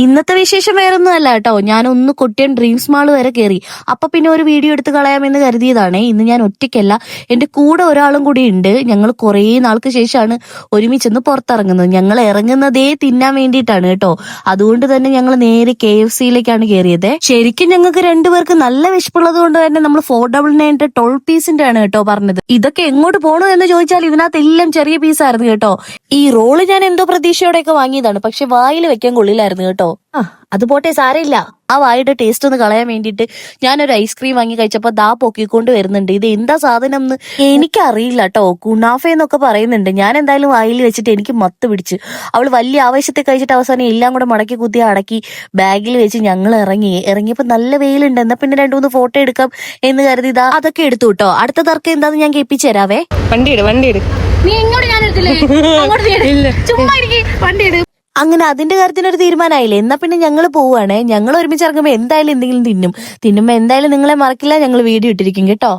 ഇന്നത്തെ വിശേഷം വേറൊന്നും അല്ല കേട്ടോ. ഞാനൊന്ന് കൊട്ടിയം ഡ്രീംസ് മാൾ വരെ കയറി. അപ്പൊ പിന്നെ ഒരു വീഡിയോ എടുത്ത് കളയാമെന്ന് കരുതിയതാണേ. ഇന്ന് ഞാൻ ഒറ്റയ്ക്കല്ല, എന്റെ കൂടെ ഒരാളും കൂടി ഉണ്ട്. ഞങ്ങൾ കുറേ നാൾക്ക് ശേഷമാണ് ഒരുമിച്ചൊന്ന് പുറത്തിറങ്ങുന്നത്. ഞങ്ങൾ ഇറങ്ങുന്നതേ തിന്നാൻ വേണ്ടിയിട്ടാണ് കേട്ടോ. അതുകൊണ്ട് തന്നെ ഞങ്ങൾ നേരെ KFC-യിലേക്കാണ് കയറിയത്. ശരിക്കും ഞങ്ങൾക്ക് രണ്ടുപേർക്ക് നല്ല വിശപ്പുള്ളത് കൊണ്ട് തന്നെ നമ്മൾ 499 12 പീസിന്റെ ആണ് കേട്ടോ പറഞ്ഞത്. ഇതൊക്കെ എങ്ങോട്ട് പോകണു എന്ന് ചോദിച്ചാൽ ഇതിനകത്ത് എല്ലാം ചെറിയ പീസായിരുന്നു കേട്ടോ. ഈ റോള് ഞാൻ എന്തോ പ്രതീക്ഷയോടെയൊക്കെ വാങ്ങിയതാണ്, പക്ഷെ വായിൽ വെക്കാൻ കൊള്ളില്ലായിരുന്നു കേട്ടോ. അത് പോട്ടെ, സാരമില്ല. ആ വായുടെ ടേസ്റ്റ് ഒന്ന് കളയാൻ വേണ്ടിയിട്ട് ഞാനൊരു ഐസ്ക്രീം വാങ്ങി കഴിച്ചപ്പോ ദാ പൊക്കിക്കൊണ്ട് വരുന്നുണ്ട്. ഇത് എന്താ സാധനം എന്ന് എനിക്കറിയില്ല കേട്ടോ. കുണാഫ എന്നൊക്കെ പറയുന്നുണ്ട്. ഞാൻ എന്തായാലും വായിൽ വെച്ചിട്ട് എനിക്ക് മത്ത് പിടിച്ച്. അവൾ വലിയ ആവേശത്തെ കഴിച്ചിട്ട് അവസാനം എല്ലാം കൂടെ മടക്കി കുത്തി അടക്കി ബാഗിൽ വെച്ച് ഞങ്ങൾ ഇറങ്ങിയപ്പോ നല്ല വെയിലുണ്ട്. എന്നാ പിന്നെ 2-3 ഫോട്ടോ എടുക്കാം എന്ന് കരുതി ഇതാ അതൊക്കെ എടുത്തു കേട്ടോ. അടുത്ത തർക്കം എന്താന്ന് ഞാൻ കേൾപ്പിച്ചു തരാവേ. വണ്ടി ഇട്. നീ ഇങ്ങോട്ട് ഞാൻ എടുത്തില്ലേ, ചുമ്മാ വണ്ടി ഇട്. അങ്ങനെ അതിന്റെ കാര്യത്തിനൊരു തീരുമാനമായില്ലേ. എന്നാ പിന്നെ ഞങ്ങൾ പോവുകയാണേ. ഞങ്ങൾ ഒരുമിച്ച് ഇറങ്ങുമ്പോൾ എന്തായാലും എന്തെങ്കിലും തിന്നുമ്പോ എന്തായാലും നിങ്ങളെ മറക്കില്ല, ഞങ്ങൾ വീഡിയോ ഇട്ടിരിക്കും കേട്ടോ.